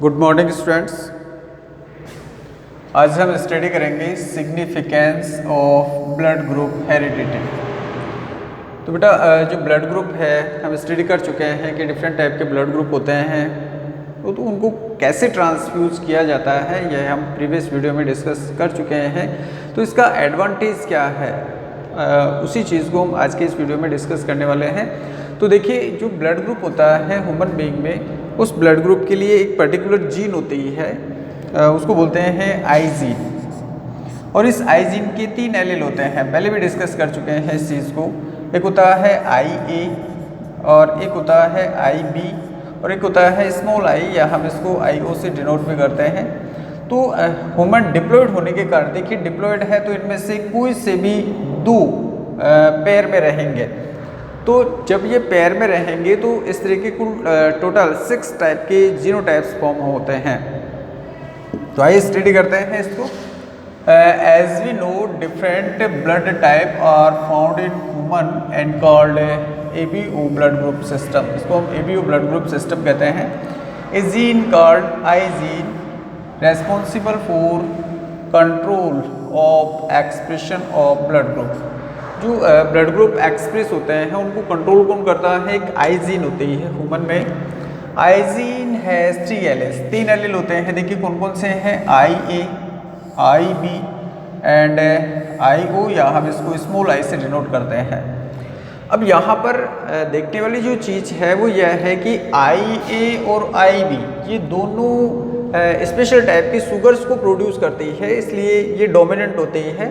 Good morning students. आज हम study करेंगे significance of blood group heredity. तो बेटा जो ब्लड ग्रुप है हम स्टडी कर चुके हैं कि डिफरेंट टाइप के ब्लड ग्रुप होते हैं, तो उनको कैसे ट्रांसफ्यूज किया जाता है यह हम प्रीवियस वीडियो में डिस्कस कर चुके हैं। तो इसका एडवांटेज क्या है उसी चीज़ को हम आज के इस वीडियो में डिस्कस करने वाले हैं। तो देखिए, जो ब्लड ग्रुप होता है ह्यूमन बीइंग में, उस ब्लड ग्रुप के लिए एक पर्टिकुलर जीन होती है, उसको बोलते हैं आई जीन। और इस आई जीन के 3 एलील होते हैं, पहले भी डिस्कस कर चुके हैं इस चीज़ को। एक होता है आई ए, और एक होता है आई बी, और एक होता है स्मॉल आई, या हम इसको आई ओ से डिनोट भी करते हैं। तो ह्यूमन डिप्लॉयड होने के कारण, देखिए डिप्लॉयड है तो इनमें से कोई से भी 2 पेयर में रहेंगे। तो जब ये पेयर में रहेंगे तो इस तरीके कुल टोटल 6 टाइप के जीनोटाइप्स फॉर्म होते हैं। तो आइए स्टडी करते हैं इसको। As we know, different blood type are found in human and called ABO blood group system. इसको हम एबीओ ब्लड ग्रुप सिस्टम कहते हैं। A gene called I gene responsible for control of expression of blood group. जो blood group express होते हैं उनको control कौन करता है? एक आई जीन होती है ह्यूमन में। आई जीन हैज 3 एलील्स, 3 एलील होते हैं। देखिए कौन कौन से हैं? आई ए, आई बी एंड आई ओ, या हम इसको स्मॉल आई से डिनोट करते हैं। अब यहाँ पर देखने वाली जो चीज़ है वो यह है कि आई ए और आई बी ये दोनों स्पेशल टाइप की शुगर्स को प्रोड्यूस करती है, इसलिए ये डोमिनेंट होती है।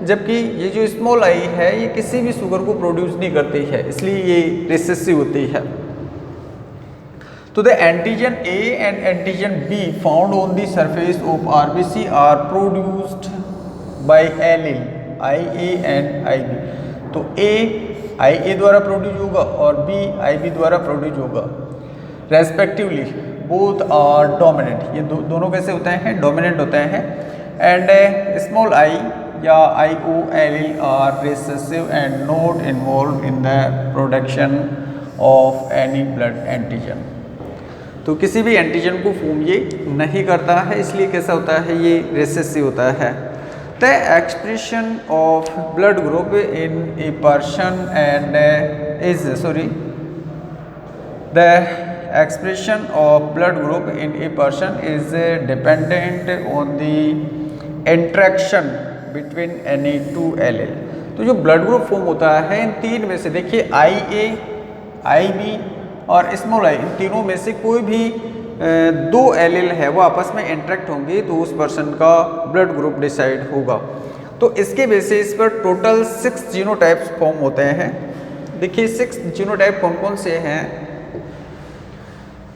जबकि ये जो स्मॉल आई है ये किसी भी शुगर को प्रोड्यूस नहीं करती है, इसलिए ये रिसेसिव होती है। तो the antigen A and antigen B found on the surface of RBC are produced by allele I A and I B. तो ए आई ए द्वारा प्रोड्यूस होगा और बी आई बी द्वारा प्रोड्यूस होगा रेस्पेक्टिवली। बोथ आर डोमिनेंट, ये दोनों कैसे होते हैं? डोमिनेंट होते हैं। एंड स्मॉल आई या I O allele are recessive and not involve in the production of any blood antigen. तो किसी भी एंटीजन को फॉर्म ये नहीं करता है, इसलिए कैसा होता है? ये रिसेसिव होता है। The expression of blood group in a person and the expression of blood group in a person is dependent on the interaction between any 2 allele। तो जो ब्लड ग्रुप फॉर्म होता है इन 3 में से, देखिए आई ए, आई बी और स्मॉल आई, इन तीनों में से कोई भी 2 एलील है वो आपस में इंटरेक्ट होंगे तो उस पर्सन का ब्लड ग्रुप डिसाइड होगा। तो इसके बेसिस पर टोटल 6 जीनोटाइप्स फॉर्म होते हैं। देखिए 6 जीनोटाइप कौन कौन से हैं?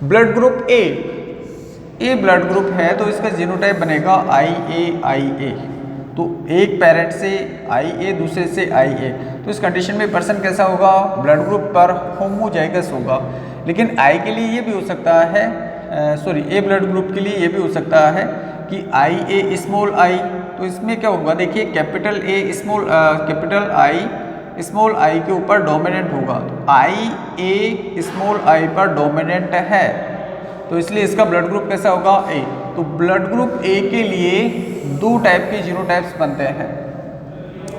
Blood group A blood group है तो इसका जीनोटाइप बनेगा आई ए। तो एक पेरेंट से आई ए, दूसरे से आई ए, तो इस कंडीशन में पर्सन कैसा होगा? ब्लड ग्रुप पर होमोजाइगस होगा। लेकिन आई के लिए ये भी हो सकता है, ए ब्लड ग्रुप के लिए ये भी हो सकता है कि आई ए स्मॉल आई। तो इसमें क्या होगा? देखिए capital A small, capital I small I के ऊपर डोमिनेंट होगा। तो आई ए स्मॉल आई पर डोमिनेंट है, तो इसलिए इसका ब्लड ग्रुप कैसा होगा? ए। तो ब्लड ग्रुप ए के लिए 2 टाइप के जीनोटाइप्स बनते हैं,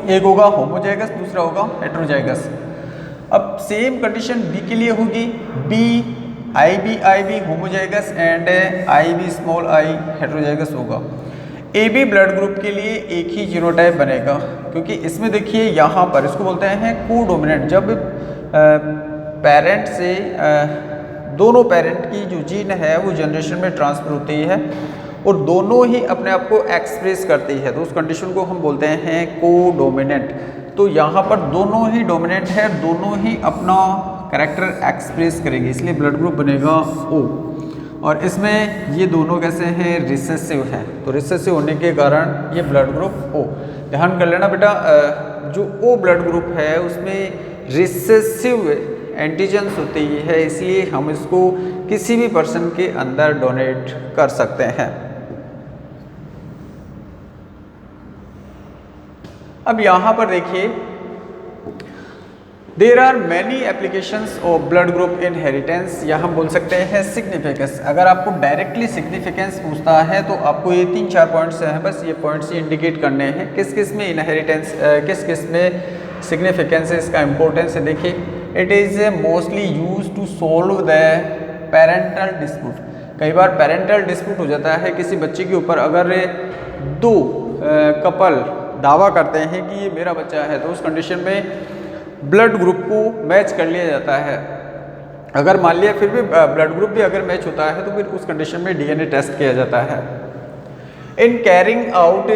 एक होगा होमोजाइगस, दूसरा होगा हेटेरोजाइगस। अब सेम कंडीशन बी के लिए होगी। B I B homozygous and I B small I heterozygous होगा। ए बी ब्लड ग्रुप के लिए एक ही जीनोटाइप बनेगा, क्योंकि इसमें देखिए यहाँ पर इसको बोलते हैं कोडोमिनेंट। जब पेरेंट से दोनों पेरेंट की जो जीन है वो जनरेशन में ट्रांसफर होती है और दोनों ही अपने आप को एक्सप्रेस करती है, तो उस कंडीशन को हम बोलते हैं कोडोमिनेंट। तो यहाँ पर दोनों ही डोमिनेंट है, दोनों ही अपना कैरेक्टर एक्सप्रेस करेंगे, इसलिए ब्लड ग्रुप बनेगा ओ। और इसमें ये दोनों कैसे हैं? रिसेसिव हैं। तो रिसेसिव होने के कारण ये ब्लड ग्रुप ओ। ध्यान कर लेना बेटा, जो ओ ब्लड ग्रुप है उसमें रिसेसिव एंटीजन्स होती है, इसलिए हम इसको किसी भी पर्सन के अंदर डोनेट कर सकते हैं। अब यहाँ पर देखिए there are many applications of blood group inheritance, या हम बोल सकते हैं सिग्निफिकेंस। अगर आपको डायरेक्टली सिग्निफिकेंस पूछता है तो आपको ये 3-4 पॉइंट्स हैं, बस ये पॉइंट्स ही इंडिकेट करने हैं किस किस में इनहेरिटेंस, किस किस में सिग्निफिकेंस है, इसका इंपॉर्टेंस है। देखिए, it is mostly use to solve the parental dispute. कई बार पेरेंटल डिस्प्यूट हो जाता है किसी बच्चे के ऊपर, अगर दो कपल दावा करते हैं कि ये मेरा बच्चा है, तो उस कंडीशन में ब्लड ग्रुप को मैच कर लिया जाता है। अगर मान लिया फिर भी ब्लड ग्रुप भी अगर मैच होता है तो फिर उस कंडीशन में डीएनए टेस्ट किया जाता है। In carrying out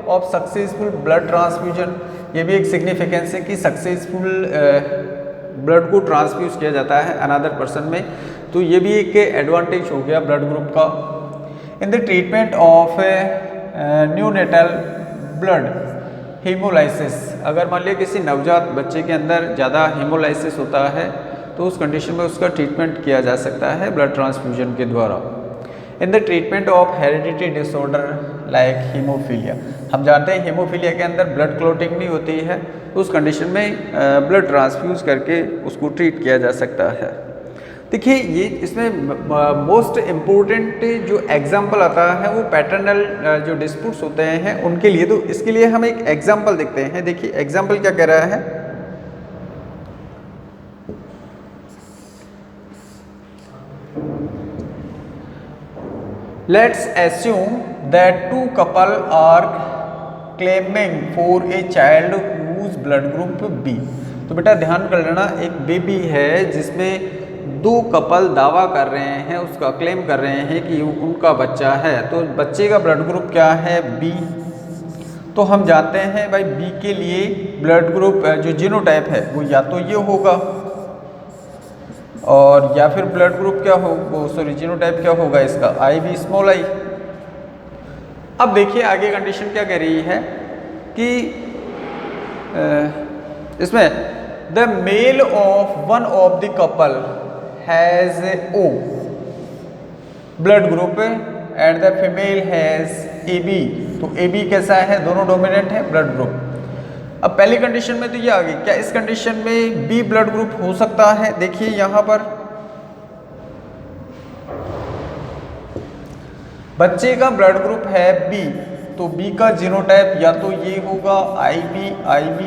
of successful blood transfusion, ये भी एक सिग्निफिकेंस है कि सक्सेसफुल ब्लड को ट्रांसफ्यूज किया जाता है अनदर पर्सन में, तो ये भी एक एडवांटेज हो गया ब्लड ग्रुप का। In the treatment of neonatal blood haemolysis, अगर मान लिया किसी नवजात बच्चे के अंदर ज़्यादा हीमोलाइसिस होता है तो उस कंडीशन में उसका ट्रीटमेंट किया जा सकता है ब्लड ट्रांसफ्यूजन के द्वारा। इन the treatment of heredity disorder like haemophilia, हम जानते हैं हीमोफीलिया के अंदर ब्लड क्लॉटिंग नहीं होती है, तो उस कंडीशन में ब्लड ट्रांसफ्यूज करके उसको ट्रीट किया जा सकता है। देखिए, ये इसमें मोस्ट इम्पोर्टेंट जो एग्जाम्पल आता है वो पैटर्नल जो डिस्प्यूट्स होते हैं उनके लिए, तो इसके लिए हम एक एग्जाम्पल देखते हैं। देखिए एग्जाम्पल क्या कह रहा है, let's assume that two couple are claiming for a child whose blood group B. तो बेटा ध्यान कर लेना, एक बेबी है जिसमें दो कपल दावा कर रहे हैं, उसका क्लेम कर रहे हैं कि उनका बच्चा है, तो बच्चे का ब्लड ग्रुप क्या है, बी। तो हम जानते हैं भाई बी के लिए ब्लड ग्रुप जो जीनोटाइप है वो या तो ये होगा, और या फिर ब्लड ग्रुप क्या हो, सॉरी जीनोटाइप क्या होगा इसका, आई बी स्मॉल आई। अब देखिए आगे कंडीशन क्या कह रही है कि इसमें the male of one of the couple has O blood group and the female has AB। तो AB कैसा है, दोनों डोमिनेंट है ब्लड ग्रुप। अब पहली कंडीशन में तो ये आ गई, क्या इस कंडीशन में B ब्लड ग्रुप हो सकता है? देखिए यहां पर बच्चे का ब्लड ग्रुप है B, तो B का जीनोटाइप या तो ये होगा IB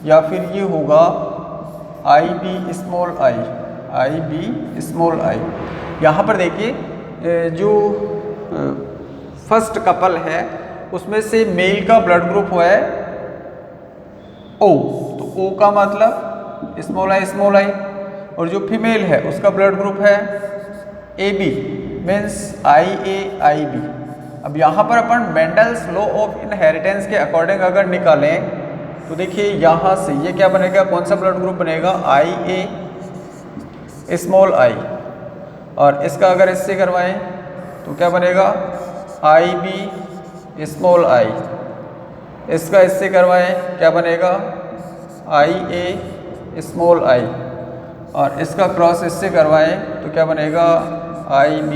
या फिर ये होगा IB स्मॉल आई। यहाँ पर देखिए जो फर्स्ट कपल है उसमें से मेल का ब्लड ग्रुप हुआ है O, तो O का मतलब स्मॉल आई, और जो फीमेल है उसका ब्लड ग्रुप है AB मीन्स IB। अब यहाँ पर अपन मेंडल्स लॉ ऑफ इनहेरिटेंस के अकॉर्डिंग अगर निकालें तो देखिए यहाँ से ये क्या बनेगा, कौन सा ब्लड ग्रुप बनेगा, IA स्मॉल आई, और इसका अगर इससे करवाएं तो क्या बनेगा, IB स्मॉल आई। इसका इससे करवाएं क्या बनेगा, IA स्मॉल आई, और इसका क्रॉस इससे करवाएं तो क्या बनेगा, IB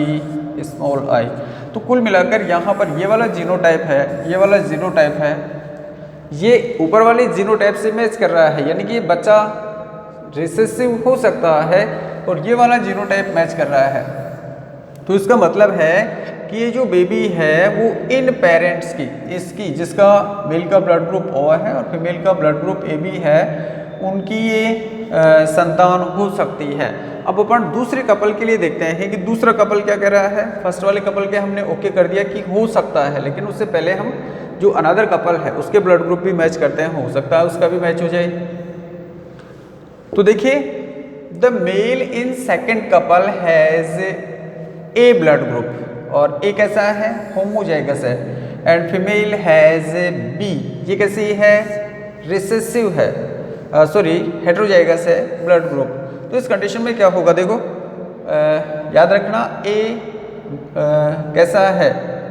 स्मॉल आई। तो कुल मिलाकर यहाँ पर ये वाला जीनोटाइप है, ये वाला जीनोटाइप है, ये ऊपर वाले जीनोटाइप से मैच कर रहा है, यानी कि ये बच्चा रिसेसिव हो सकता है और ये वाला जीनोटाइप मैच कर रहा है। तो इसका मतलब है कि ये जो बेबी है वो इन पेरेंट्स की, इसकी जिसका मेल का ब्लड ग्रुप O है और फीमेल का ब्लड ग्रुप AB है, उनकी ये संतान हो सकती है। अब अपन दूसरे कपल के लिए देखते हैं कि दूसरा कपल क्या कह रहा है। फर्स्ट वाले कपल के हमने ओके कर दिया कि हो सकता है, लेकिन उससे पहले हम जो अनदर कपल है उसके ब्लड ग्रुप भी मैच करते हैं, हो सकता है उसका भी मैच हो जाए। तो देखिए the male in second couple has A blood group, और A कैसा है, होमोजाइगस है, एंड फीमेल हैज B, ये कैसी है, रिसेसिव है, सॉरी हेटेरोजाइगस है ब्लड ग्रुप। तो इस कंडीशन में क्या होगा, देखो याद रखना A कैसा है,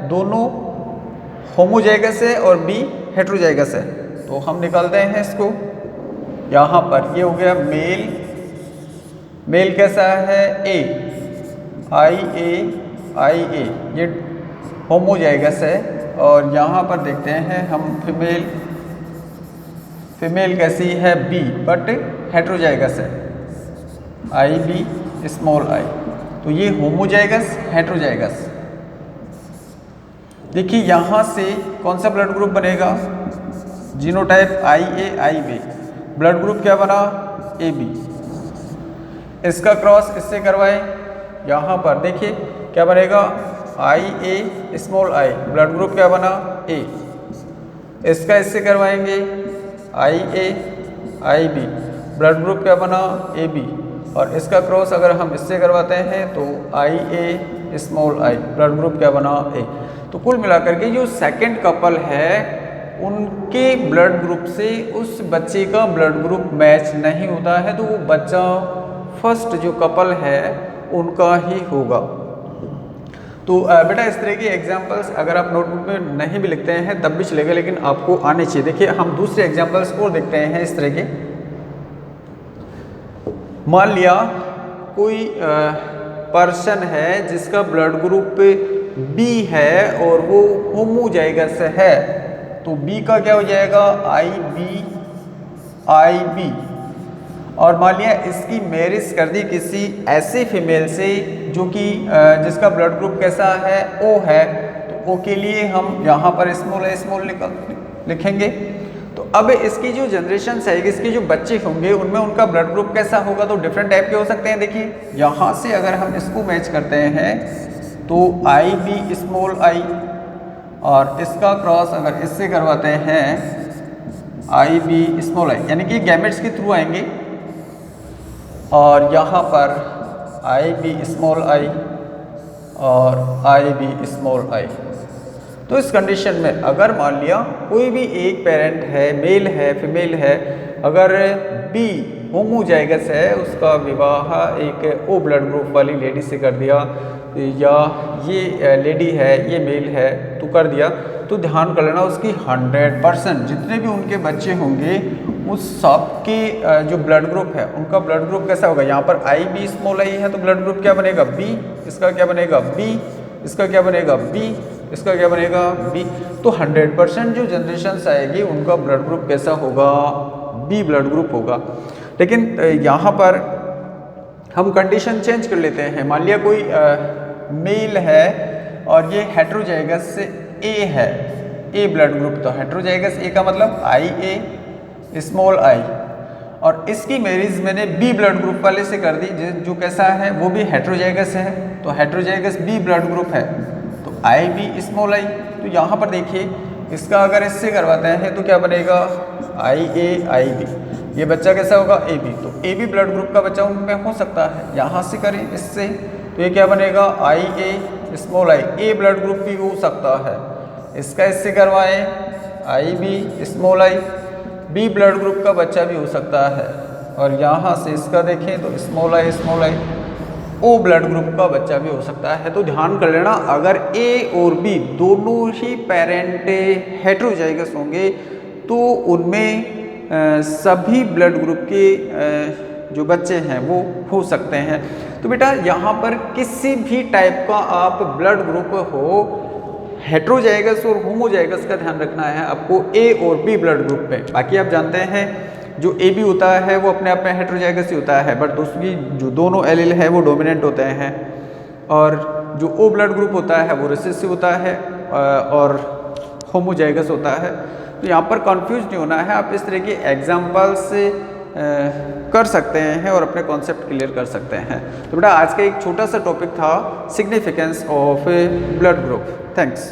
दोनों होमोजाइगस है और B हेटेरोजाइगस है। तो हम निकालते हैं इसको, यहाँ पर ये हो गया मेल कैसा है, A IA ये होमोजाइगस है, और यहाँ पर देखते हैं हम फीमेल कैसी है बी बट हेट्रोजाइगस है, आई बी स्मॉल आई, तो ये होमोजाइगस हेट्रोजाइगस। देखिए यहाँ से कौन सा ब्लड ग्रुप बनेगा, जीनोटाइप आई ए आई बी, ब्लड ग्रुप क्या बना ए बी। इसका क्रॉस इससे करवाएं, यहाँ पर देखिए क्या बनेगा I A small I, blood group क्या बना ए। इसका इससे करवाएंगे आई ए आई बी, ब्लड ग्रुप क्या बना ए बी। और इसका क्रॉस अगर हम इससे करवाते हैं तो आई A small I, blood group क्या बना ए। तो कुल मिलाकर के जो सेकंड कपल है उनके ब्लड ग्रुप से उस बच्चे का ब्लड ग्रुप मैच नहीं होता है, तो वो बच्चा फर्स्ट जो कपल है उनका ही होगा। तो बेटा इस तरह के एग्जाम्पल्स अगर आप नोटबुक में नहीं भी लिखते हैं तब भी चलेगा, लेकिन आपको आने चाहिए। देखिए हम दूसरे एग्जाम्पल्स और देखते हैं इस तरह के। मान लिया कोई पर्सन है जिसका ब्लड ग्रुप बी है और वो होमोजाइगस है, तो बी का क्या हो जाएगा आई बी। और मान लिया इसकी मैरिज कर दी किसी ऐसे फीमेल से जो कि जिसका ब्लड ग्रुप कैसा है ओ है, तो ओ के लिए हम यहाँ पर स्मॉल लिखेंगे। तो अब इसकी जो जनरेशन आएगी, इसके जो बच्चे होंगे उनमें उनका ब्लड ग्रुप कैसा होगा, तो डिफरेंट टाइप के हो सकते हैं। देखिए यहाँ से अगर हम इसको मैच करते हैं तो आई बी स्मॉल आई, और इसका क्रॉस अगर इससे करवाते हैं आई बी स्मॉल आई, यानी कि गैमेट्स के थ्रू आएंगे। और यहाँ पर आई बी स्मॉल आई और आई बी स्मॉल आई। तो इस कंडीशन में अगर मान लिया कोई भी एक पेरेंट है, मेल है फीमेल है, अगर बी होमोजाइगस है, उसका विवाह एक ओ ब्लड ग्रुप वाली लेडी से कर दिया, या ये लेडी है ये मेल है तो कर दिया, तो ध्यान कर लेना उसकी 100% जितने भी उनके बच्चे होंगे उस सब के जो ब्लड ग्रुप है उनका ब्लड ग्रुप कैसा होगा। यहाँ पर आई बी स्मॉल आई है तो ब्लड ग्रुप क्या बनेगा बी, इसका क्या बनेगा बी, इसका क्या बनेगा बी, इसका क्या बनेगा बी। तो 100% जो जनरेशन आएगी उनका ब्लड ग्रुप कैसा होगा, बी ब्लड ग्रुप होगा। लेकिन यहाँ पर हम कंडीशन चेंज कर लेते हैं। मान लिया कोई मेल है और ये हेट्रोजाइगस ए है, ए ब्लड ग्रुप, तो हेट्रोजाइगस ए का मतलब आई ए स्मॉल आई, और इसकी मैरिज मैंने बी ब्लड ग्रुप वाले से कर दी जो कैसा है वो भी हेट्रोजाइगस है, तो हेट्रोजाइगस बी ब्लड ग्रुप है, तो आई बी स्मॉल आई। तो यहाँ पर देखिए इसका अगर इससे करवाते हैं तो क्या बनेगा आई ए आई बी, ये बच्चा कैसा होगा ए बी, तो ए बी ब्लड ग्रुप का बच्चा उनमें हो सकता है। यहाँ से करें इससे तो ये क्या बनेगा I A small I, A blood group भी हो सकता है। इसका इससे करवाएं I B small I, B blood group का बच्चा भी हो सकता है। और यहाँ से इसका देखें तो small I O blood group का बच्चा भी हो सकता है। तो ध्यान कर लेना अगर ए और बी दोनों ही पेरेंट हेट्रोजाइगस होंगे तो उनमें सभी ब्लड ग्रुप के जो बच्चे हैं वो हो सकते हैं। तो बेटा यहाँ पर किसी भी टाइप का आप ब्लड ग्रुप हो, हेट्रोजाइगस और होमोजाइगस का ध्यान रखना है आपको ए और बी ब्लड ग्रुप पे। बाकी आप जानते हैं जो ए बी होता है वो अपने आप में हेट्रोजाइगस ही होता है, बट उसकी जो दोनों एलील है वो डोमिनेंट होते हैं, और जो ओ ब्लड ग्रुप होता है वो रिसेसिव होता है और होमोजाइगस होता है। तो यहाँ पर कंफ्यूज नहीं होना है, आप इस तरह के एग्जाम्पल से कर सकते हैं और अपने कॉन्सेप्ट क्लियर कर सकते हैं। तो बेटा आज का एक छोटा सा टॉपिक था significance of blood group. Thanks.